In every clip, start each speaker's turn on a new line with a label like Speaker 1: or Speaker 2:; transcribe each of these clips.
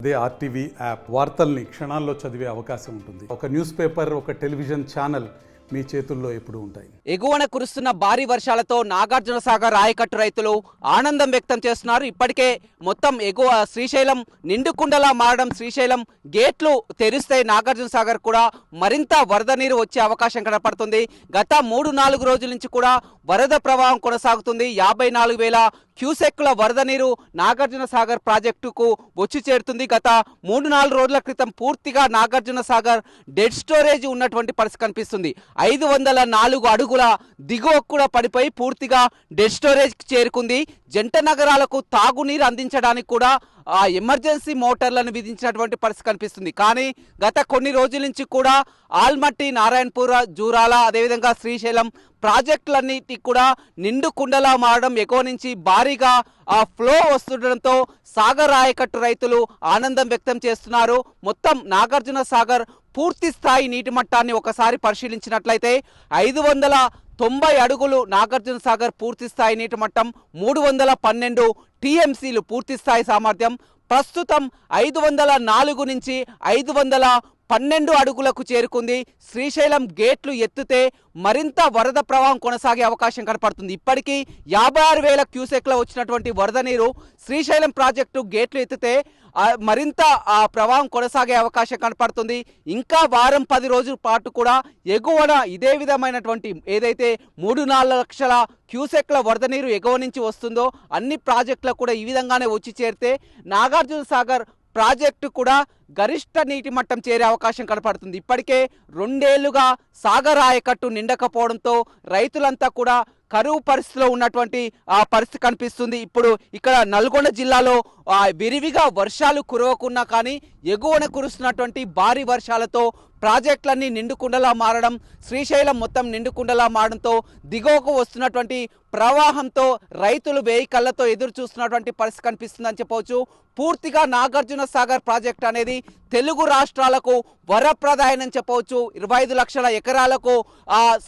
Speaker 1: అదే RTV app వార్తల్ని క్షణాల్లో చదివే అవకాశం ఉంటుంది. ఒక న్యూస్ పేపర్, ఒక టెలివిజన్ ఛానల్ మీ చేతుల్లో ఎప్పుడూ ఉంటాయి.
Speaker 2: ఎగువన కురుస్తున్న భారీ వర్షాలతో నాగార్జున సాగర్ ఆయకట్టు రైతులు ఆనందం వ్యక్తం చేస్తున్నారు. ఇప్పటికే మొత్తం ఎగువ శ్రీశైలం నిండుకుండలా మారడం, శ్రీశైలం గేట్లు తెరిస్తే నాగార్జున సాగర్ కూడా మరింత వరద నీరు వచ్చే అవకాశం కనపడుతుంది. గత 3-4 రోజుల నుంచి కూడా వరద ప్రవాహం కొనసాగుతుంది. 54,000 క్యూసెక్ల వరద నీరు నాగార్జున సాగర్ ప్రాజెక్టుకు వచ్చి చేరుతుంది. గత 3-4 రోజుల క్రితం పూర్తిగా నాగార్జున సాగర్ డెడ్ స్టోరేజ్ ఉన్నటువంటి పరిస్థితి కనిపిస్తుంది. 504 అడుగుల దిగువ కూడా పడిపోయి పూర్తిగా డెడ్ స్టోరేజ్ చేరుకుంది. జంట నగరాలకు తాగునీరు అందించడానికి కూడా ఎమర్జెన్సీ మోటార్లను విధించినటువంటి పరిస్థితి కనిపిస్తుంది. కానీ గత కొన్ని రోజుల నుంచి కూడా ఆల్మట్టి, నారాయణపూర్, జూరాల, అదేవిధంగా శ్రీశైలం ప్రాజెక్టులన్నిటి కూడా నిండు కుండలా మారడం, ఎగువ నుంచి భారీగా ఫ్లో వస్తుండడంతో సాగర్ ఆయకట్టు రైతులు ఆనందం వ్యక్తం చేస్తున్నారు. మొత్తం నాగార్జున సాగర్ పూర్తి స్థాయి నీటి మట్టాన్ని ఒకసారి పరిశీలించినట్లయితే 590 అడుగులు నాగార్జున సాగర్ పూర్తి స్థాయి నీటి మట్టం, 312 టీఎంసీలు పూర్తి స్థాయి సామర్థ్యం. ప్రస్తుతం 504 నుంచి 512 అడుగులకు చేరుకుంది. శ్రీశైలం గేట్లు ఎత్తితే మరింత వరద ప్రవాహం కొనసాగే అవకాశం కనపడుతుంది. ఇప్పటికీ 56,000 క్యూసెక్ల వచ్చినటువంటి వరద నీరు శ్రీశైలం ప్రాజెక్టు గేట్లు ఎత్తితే మరింత ప్రవాహం కొనసాగే అవకాశం కనపడుతుంది. ఇంకా వారం 10 రోజుల పాటు కూడా ఎగువన ఇదే విధమైనటువంటి ఏదైతే 3-4 లక్షల క్యూసెక్ల వరద నీరు ఎగువ నుంచి వస్తుందో అన్ని ప్రాజెక్టులకు కూడా ఈ విధంగానే వచ్చి చేరితే నాగార్జున సాగర్ ప్రాజెక్టు కూడా గరిష్ట నీటి మట్టం చేరే అవకాశం కనపడుతుంది. ఇప్పటికే 2 ఏళ్లుగా సాగర్ ఆయకట్టు నిండకపోవడంతో రైతులంతా కూడా కరువు పరిస్థితిలో ఉన్నటువంటి పరిస్థితి కనిపిస్తుంది. ఇప్పుడు ఇక్కడ నల్గొండ జిల్లాలో విరివిగా వర్షాలు కురవకున్నా కానీ ఎగువన కురుస్తున్నటువంటి భారీ వర్షాలతో ప్రాజెక్టులన్నీ నిండుకుండలా మారడం, శ్రీశైలం మొత్తం నిండుకుండలా మారడంతో దిగువకు వస్తున్నటువంటి ప్రవాహంతో రైతులు వేయి కళ్ళతో ఎదురు చూస్తున్నటువంటి పరిస్థితి కనిపిస్తుందని చెప్పవచ్చు. పూర్తిగా నాగార్జున సాగర్ ప్రాజెక్ట్ అనేది తెలుగు రాష్ట్రాలకు వరప్రదాయనని చెప్పవచ్చు. 25 లక్షల ఎకరాలకు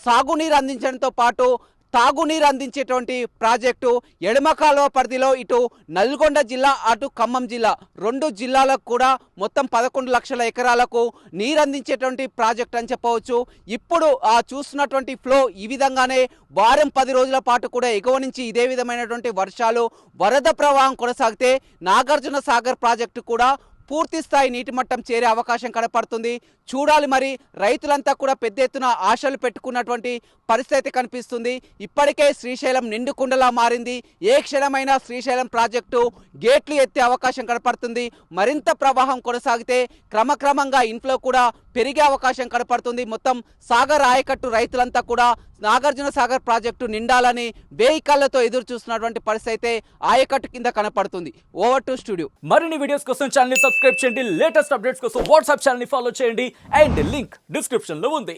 Speaker 2: సాగునీరు అందించడంతో పాటు తాగునీరు అందించేటువంటి ప్రాజెక్టు ఎడమ కాలువ పరిధిలో ఇటు నల్గొండ జిల్లా, అటు ఖమ్మం జిల్లా 2 జిల్లాలకు కూడా మొత్తం 11 లక్షల ఎకరాలకు నీరు అందించేటువంటి ప్రాజెక్ట్ అని చెప్పవచ్చు. ఇప్పుడు చూస్తున్నటువంటి ఫ్లో ఈ విధంగానే వారం 10 రోజుల పాటు కూడా ఎగువ నుంచి ఇదే విధమైనటువంటి వర్షాలు, వరద ప్రవాహం కొనసాగితే నాగార్జున సాగర్ ప్రాజెక్టు కూడా పూర్తి స్థాయి నీటి మట్టం చేరే అవకాశం కనపడుతుంది. చూడాలి, మరి రైతులంతా కూడా పెద్ద ఎత్తున ఆశలు పెట్టుకున్నటువంటి పరిస్థితి కనిపిస్తుంది. ఇప్పటికే శ్రీశైలం నిండుకుండలా మారింది. ఏ క్షణమైనా శ్రీశైలం ప్రాజెక్టు గేట్లు ఎత్తే అవకాశం కనపడుతుంది. మరింత ప్రవాహం కొనసాగితే క్రమక్రమంగా ఇన్ఫ్లో కూడా పెరిగే అవకాశం కనపడుతుంది. మొత్తం సాగర్ ఆయకట్టు రైతులంతా కూడా నాగార్జున సాగర్ ప్రాజెక్టు నిండాలని వేయి కళ్ళతో ఎదురు చూస్తున్నటువంటి పరిస్థితి అయితే ఆయకట్టు కింద కనపడుతుంది. Over to studio.
Speaker 3: మరిన్ని వీడియోస్ కోసం ఛానల్ ని సబ్స్క్రైబ్ చేయండి. లేటెస్ట్ అప్డేట్స్ కోసం వాట్సాప్ ఛానల్ ని ఫాలో చేయండి. అండ్ లింక్ డిస్క్రిప్షన్ లో ఉంది.